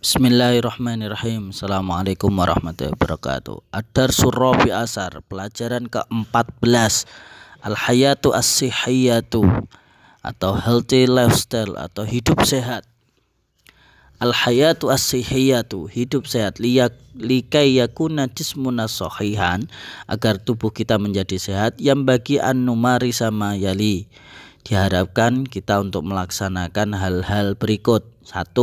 Bismillahirrahmanirrahim. Assalamualaikum warahmatullahi wabarakatuh. Ad-Darsul Rabi' Ashar, pelajaran ke-14, Al-Hayatu As-Sihhiyatu atau Healthy Lifestyle atau hidup sehat. Al-Hayatu As-Sihhiyatu, hidup sehat, likai yakuna jismuna sahihan, agar tubuh kita menjadi sehat, yang bagi an-numari sama yali, diharapkan kita untuk melaksanakan hal-hal berikut. 1.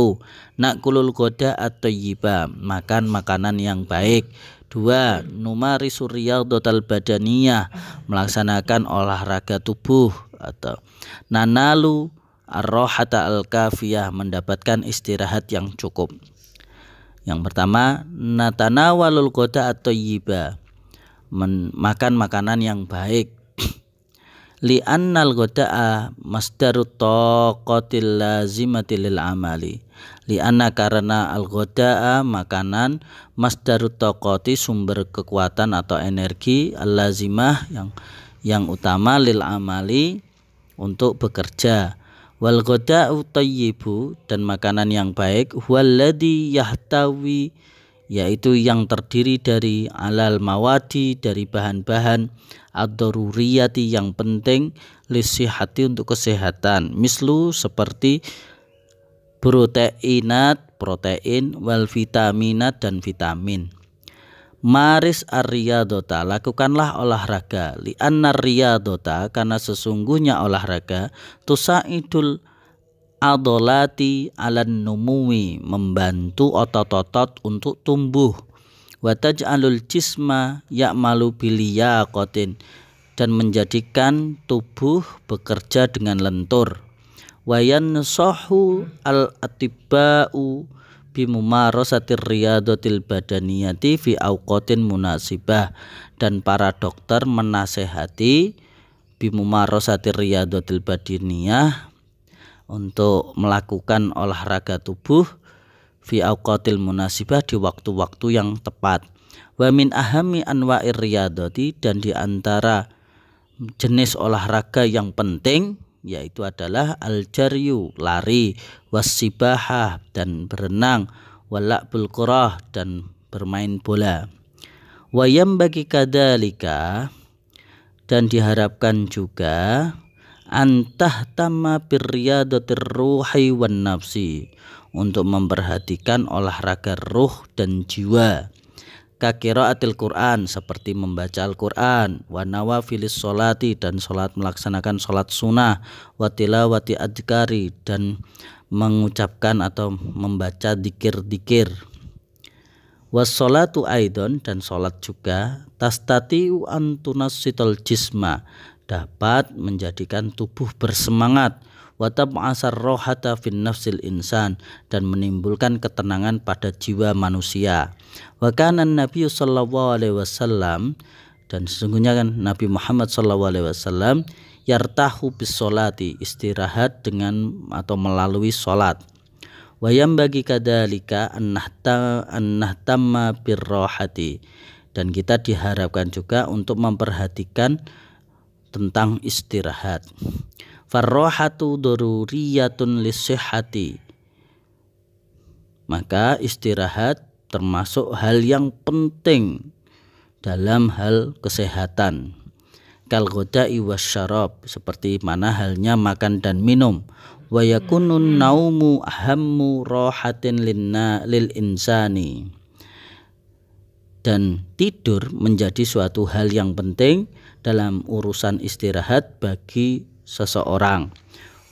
Nakulul goda atau yiba, makan makanan yang baik. 2. Numari suriyadhatal badaniyah, melaksanakan olahraga tubuh. Atau nanalu ar-rohata al-kafiyah, mendapatkan istirahat yang cukup. Yang pertama, natanawalul goda atau yiba, makan makanan yang baik. Li'annal goda'a masdarut taqatil lazimati lil amali. Li'anna, karena al-goda'a makanan, masdarut taqati, sumber kekuatan atau energi, al-lazimah yang utama, lil amali, untuk bekerja. Wal goda'u tayyibu, dan makanan yang baik, huwaladhi yahtawi, yaitu yang terdiri dari alal mawadi, dari bahan-bahan ad-daruriyati, yang penting, lisihati, untuk kesehatan, mislu, seperti proteinat, protein, wal vitaminat, dan vitamin. Maris ar-riyadota, lakukanlah olahraga. Li'anna riyadota, karena sesungguhnya olahraga, tusaidul adolati alan numui, membantu otot-otot untuk tumbuh. Wa taj'alul jisma ya'malu biliyaqatin, dan menjadikan tubuh bekerja dengan lentur. Wa yansahu al-atibba'u bimumarasatir riyadatil badaniyati fi awqatin munasibah, dan para dokter menasehati bimumarasatir riyadatil badaniyah, untuk melakukan olahraga tubuh, fi awqatil munasibah, di waktu-waktu yang tepat. Wa min ahami anwa'ir riyadati, dan di antara jenis olahraga yang penting yaitu adalah al-jaryu, lari, was-sibahah, dan berenang, wala'bul qurah, dan bermain bola. Wa yambagi kadzalika, dan diharapkan juga antah tamma birriyadatir ruhi wan nafsi, untuk memperhatikan olahraga ruh dan jiwa. Kakiraatil Quran, seperti membaca Al-Quran, wa nawafilis sholati, dan sholat, melaksanakan sholat sunnah, wa tilawati adhkari, dan mengucapkan atau membaca dikir-dikir. Was sholatu aidon, dan sholat juga, tastatiu antunassital jisma, dapat menjadikan tubuh bersemangat, wa tab'asar rohata fin nafsil insan, dan menimbulkan ketenangan pada jiwa manusia. Wa kana Nabi sallallahu alaihi wasallam, dan sesungguhnya kan Nabi Muhammad sallallahu alaihi wasallam, yartahu bis sholati, istirahat dengan atau melalui sholat. Wa yambagi kadzalika annahtamma birrohati, dan kita diharapkan juga untuk memperhatikan tentang istirahat. Farrohatu daruriyatun lisihhati, maka istirahat termasuk hal yang penting dalam hal kesehatan. Kal ghada'i wasyarab, seperti mana halnya makan dan minum. Wa yakunun naumu ahammu rohatin lil insani, dan tidur menjadi suatu hal yang penting dalam urusan istirahat bagi seseorang.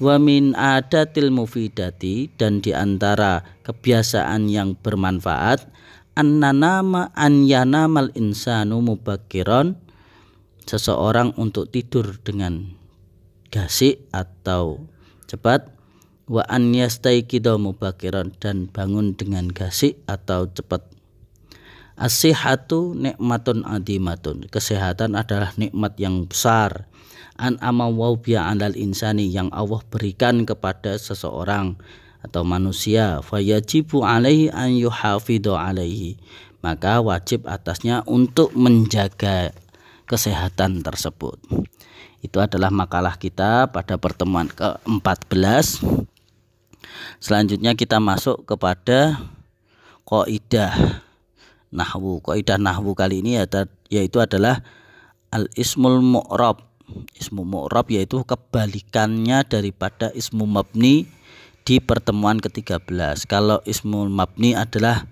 Wa min adatil mufidati, dan diantara kebiasaan yang bermanfaat, an yanamal insanu mubakkiran, seseorang untuk tidur dengan gasik atau cepat. Wa an yastaiqidha mubakkiran, dan bangun dengan gasik atau cepat. As-sihhatu nikmatun adimatun, kesehatan adalah nikmat yang besar. An amawau biya alal insani, yang Allah berikan kepada seseorang atau manusia. Fayajibu alaihi an yuhafidhu alaihi, maka wajib atasnya untuk menjaga kesehatan tersebut. Itu adalah makalah kita pada pertemuan ke-14. Selanjutnya kita masuk kepada kaidah nahwu. Kaidah nahwu kali ini yaitu adalah al-ismul mu'rab. Ismu mu'rab yaitu kebalikannya daripada ismu mabni di pertemuan ke-13. Kalau ismul mabni adalah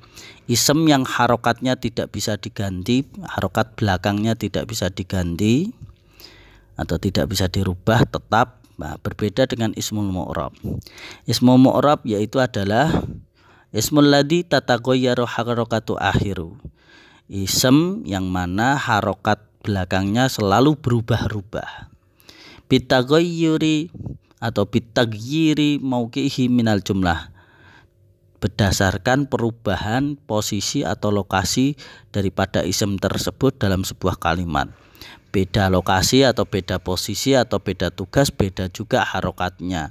isim yang harokatnya tidak bisa diganti, harokat belakangnya tidak bisa diganti atau tidak bisa dirubah, tetap. Nah, berbeda dengan ismul mu'rab. Ismul mu'rab yaitu adalah ismul ladzi tatagayyaru harokatu akhiru. Isim yang mana harokat belakangnya selalu berubah-ubah. Bitaghayyuri atau bitaghyiri mauqihi minal jumlah, berdasarkan perubahan posisi atau lokasi daripada isim tersebut dalam sebuah kalimat. Beda lokasi atau beda posisi atau beda tugas, beda juga harokatnya.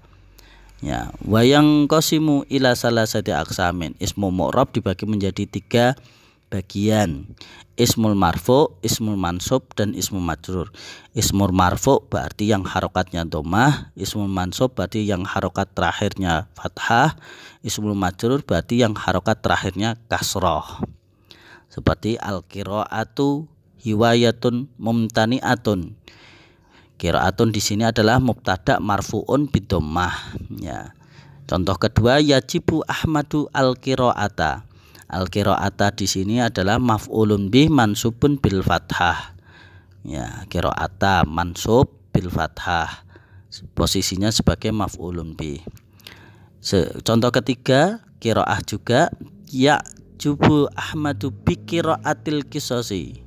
Ya, wayang qasimu ila salasati aqsamin. Ismu mu'rab dibagi menjadi 3 bagian: ismul marfu, ismul mansub, dan ismul majrur. Ismul marfu berarti yang harokatnya dhammah, ismul mansub berarti yang harokat terakhirnya fathah, ismul majrur berarti yang harokat terakhirnya kasroh. Seperti al-qiraatu hiwayatun mumtani'atun. Qiraatun di sini adalah mubtada marfuun bidhammah. Ya. Contoh kedua, yajibu Ahmadu al-qiraata. Al-qiraata di sini adalah maf'ulun bih mansubun bil fathah. Ya, qiraata mansub bil fathah. Posisinya sebagai maf'ulun bih. Contoh ketiga, qiraah juga, yajibu Ahmadu bi qiraatil qisasi.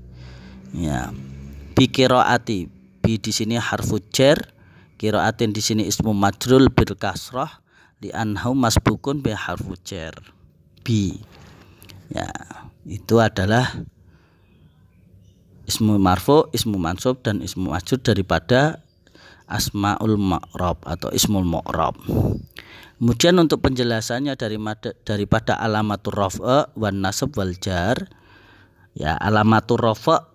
Ya, bi qiraati, bi di sini harfu jar, qiraatin di sini ismu majrul bil kasrah li anhu masbukun bi harfu jar bi. Ya, itu adalah ismu marfu, ismu mansub, dan ismu majrur daripada asmaul mu'rab atau ismul mu'rab. Kemudian untuk penjelasannya daripada alamatur raf'a wan nasab wal jar. Ya, alamatur raf'a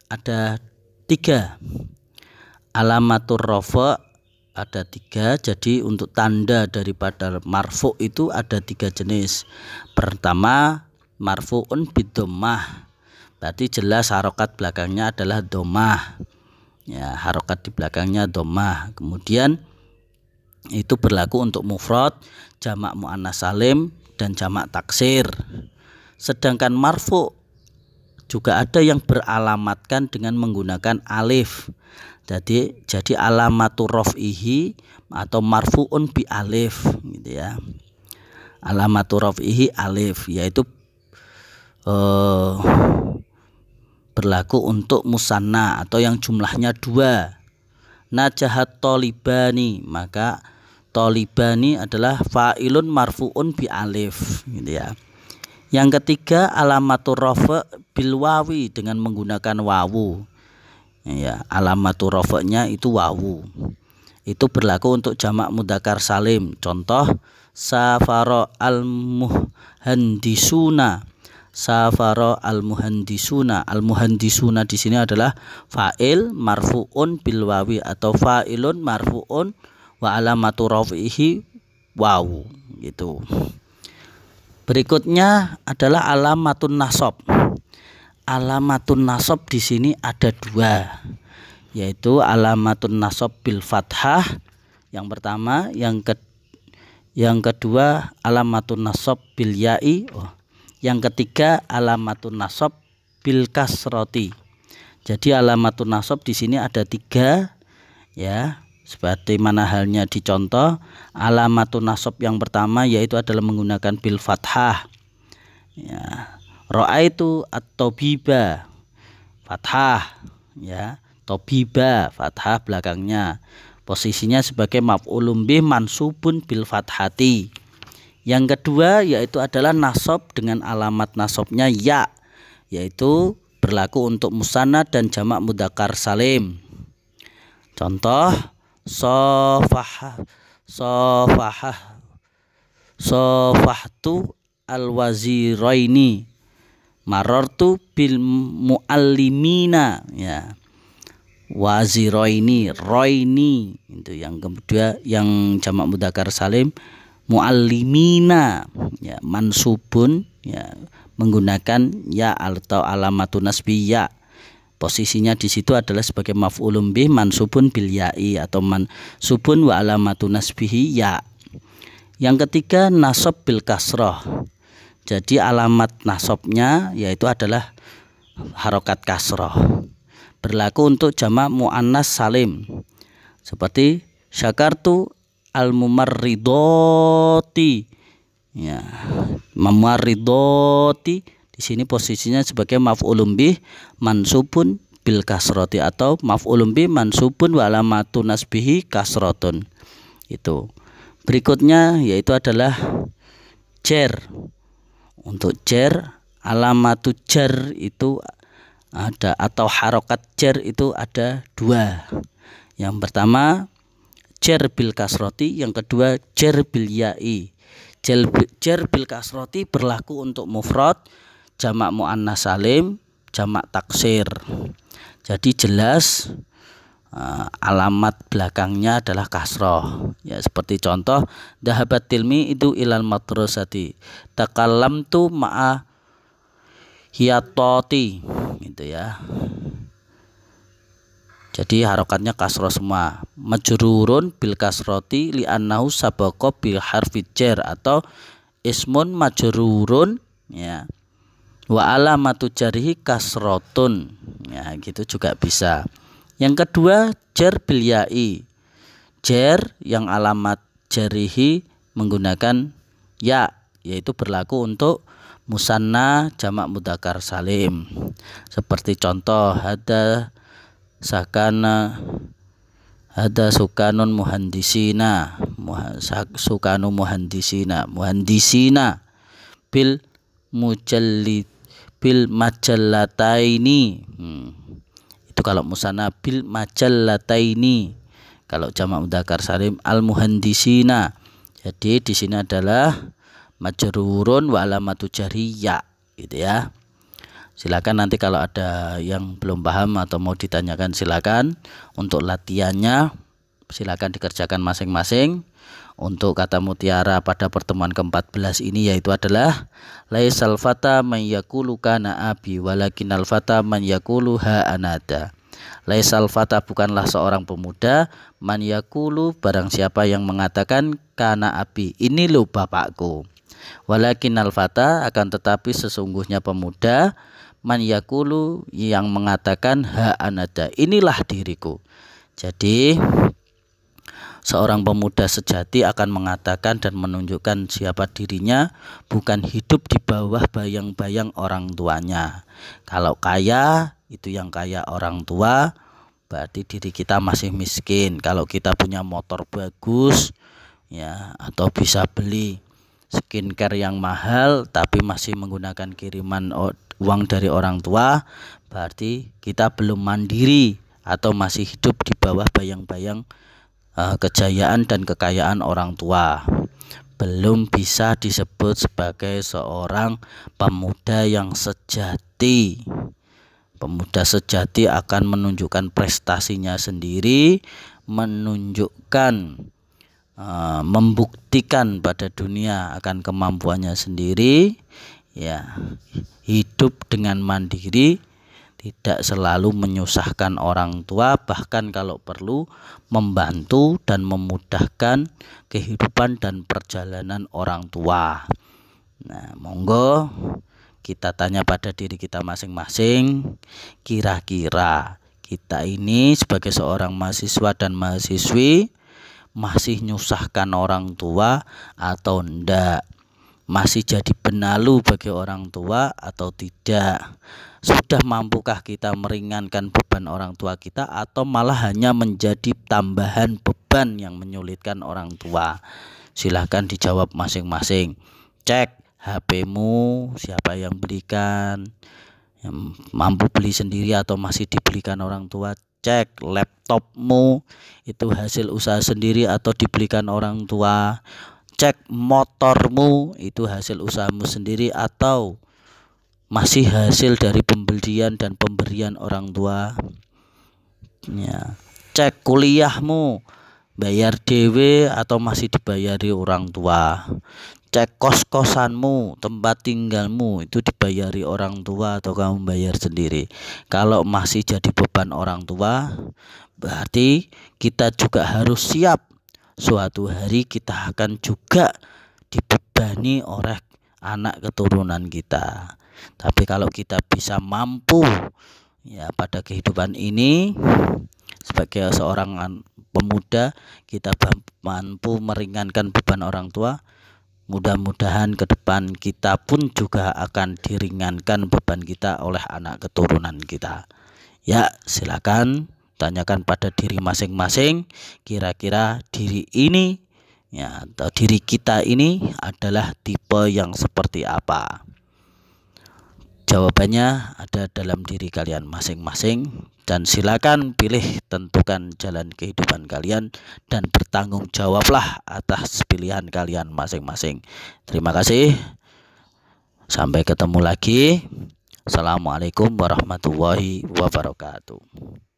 ada 3. Alamatur raf'a ada 3. Jadi untuk tanda daripada marfu itu ada 3 jenis. Pertama, marfuun bidhammah, berarti jelas harokat belakangnya adalah dhammah. Ya, harokat di belakangnya dhammah. Kemudian itu berlaku untuk mufrad, jamak muannats salim, dan jamak taksir. Sedangkan marfu juga ada yang beralamatkan dengan menggunakan alif. Jadi alamatur raf'ihi atau marfuun bi alif, gitu ya. Alamatur raf'ihi alif, yaitu berlaku untuk musanna atau yang jumlahnya 2. Najahat tolibani, maka tolibani adalah fa'ilun marfuun bi alif, gitu ya. Yang ketiga, alamatur rafa' bil wawi, dengan menggunakan wawu. Ya, alamatur rafa'nya itu wawu. Itu berlaku untuk jamak mudzakkar salim. Contoh, safara al-muhandisuna. Safara al-muhandisuna. Al-muhandisuna di sini adalah fa'il marfuun bil wawi atau fa'ilun marfuun wa alamatu raf'ihi wawu, gitu. Berikutnya adalah alamatun nasab. Alamatun nasab di sini ada 2, yaitu alamatun nasab bil fathah yang pertama, yang kedua alamatun nasab bil ya'i, yang ketiga alamatun nasab bil kasroti. Jadi alamatun nasab di sini ada 3, ya. Seperti mana halnya dicontoh, alamatun nasab yang pertama yaitu adalah menggunakan bil fathah. Ya. Ra'aitu at-tabiba, fathah, ya. Tabiba fathah belakangnya. Posisinya sebagai maf'ulun bih mansubun bil fathati. Yang kedua yaitu adalah nasab dengan alamat nasabnya ya, yaitu berlaku untuk musanna dan jamak mudzakkar salim. Contoh, sofahtu al-waziraini, marartu bil muallimina, ya. Waziraini, roini, itu yang kedua, yang jamak mudzakkar salim muallimina, ya, mansubun ya, menggunakan ya atau alamatun nasbi ya. Posisinya di situ adalah sebagai maf'ulun bih mansubun bil ya'i atau mansubun wa alamatun nasbihi ya. Yang ketiga nasab bil kasroh. Jadi alamat nasabnya yaitu adalah harokat kasroh. Berlaku untuk jamak muannas salim. Seperti syakartu al-mumarridoti. Ya, mumarridoti di sini posisinya sebagai maf'ulun bih mansubun bil kasroti atau maf'ulun bih mansubun wa alamatun nasbihi kasrotun. Itu. Berikutnya yaitu adalah jar. Untuk jar, alamatu jar itu ada atau harokat jar itu ada dua. Yang pertama jar bil kasroti, yang kedua jar bil ya'i. Jar bil kasroti berlaku untuk mufrad, jamak muannas salim, jamak taksir. Jadi jelas alamat belakangnya adalah kasroh. Ya, seperti contoh dhahabat tilmi itu ilal madrasati, takallamtu ma'a hiyatoti, gitu ya. Jadi harokatnya kasroh semua. Majrurun bil kasroti li'annahu sabaqa bil harfi jar atau ismun majrurun, ya, wa alamatu jarihi kasrotun, ya, gitu juga bisa. Yang kedua jar bil ya'i, jar yang alamat jarihi menggunakan ya, yaitu berlaku untuk musanna jamak mudzakkar salim. Seperti contoh ada sakana, ada sukanun muhandisina, sukanu muhandisina, muhandisina bil mujallid bil majallataini. Itu kalau musanna bil majallataini. Kalau jamak mudzakkar salim al muhandisina. Jadi di sini adalah majrurun wa alamatu jariyah, gitu ya. Silakan nanti kalau ada yang belum paham atau mau ditanyakan silakan. Untuk latihannya silakan dikerjakan masing-masing. Untuk kata mutiara pada pertemuan ke-14 ini yaitu adalah laisal fata man yaqulu kana abi walakinal fata man yaqulu ha anada. Laisal fata bukanlah seorang pemuda, man yaqulu barang siapa yang mengatakan kana abi, ini lo bapakku. Walakinal fata akan tetapi sesungguhnya pemuda, man yaqulu yang mengatakan ha anada, inilah diriku. Jadi seorang pemuda sejati akan mengatakan dan menunjukkan siapa dirinya, bukan hidup di bawah bayang-bayang orang tuanya. Kalau kaya itu yang kaya orang tua, berarti diri kita masih miskin. Kalau kita punya motor bagus, ya, atau bisa beli skincare yang mahal tapi masih menggunakan kiriman uang dari orang tua, berarti kita belum mandiri atau masih hidup di bawah bayang-bayang kejayaan dan kekayaan orang tua. Belum bisa disebut sebagai seorang pemuda yang sejati. Pemuda sejati akan menunjukkan prestasinya sendiri, menunjukkan membuktikan pada dunia akan kemampuannya sendiri, ya, hidup dengan mandiri, tidak selalu menyusahkan orang tua, bahkan kalau perlu membantu dan memudahkan kehidupan dan perjalanan orang tua. Nah, monggo kita tanya pada diri kita masing-masing, kira-kira kita ini sebagai seorang mahasiswa dan mahasiswi masih nyusahkan orang tua atau enggak? Masih jadi benalu bagi orang tua atau tidak? Sudah mampukah kita meringankan beban orang tua kita atau malah hanya menjadi tambahan beban yang menyulitkan orang tua? Silahkan dijawab masing-masing. Cek HP-mu, siapa yang belikan, yang mampu beli sendiri atau masih dibelikan orang tua. Cek laptopmu, itu hasil usaha sendiri atau dibelikan orang tua. Cek motormu, itu hasil usahamu sendiri atau masih hasil dari pembelian dan pemberian orang tua. Ya. Cek kuliahmu, bayar dewe atau masih dibayari orang tua. cek kos-kosanmu, tempat tinggalmu itu dibayari orang tua atau kamu bayar sendiri? Kalau masih jadi beban orang tua, berarti kita juga harus siap suatu hari kita akan juga dibebani oleh anak keturunan kita. Tapi kalau kita bisa mampu ya pada kehidupan ini sebagai seorang pemuda, kita mampu meringankan beban orang tua, mudah-mudahan ke depan kita pun juga akan diringankan beban kita oleh anak keturunan kita. Ya, silakan tanyakan pada diri masing-masing, kira-kira diri ini ya atau diri kita ini adalah tipe yang seperti apa. Jawabannya ada dalam diri kalian masing-masing, dan silakan pilih, tentukan jalan kehidupan kalian dan bertanggung jawablah atas pilihan kalian masing-masing. Terima kasih. Sampai ketemu lagi. Assalamualaikum warahmatullahi wabarakatuh.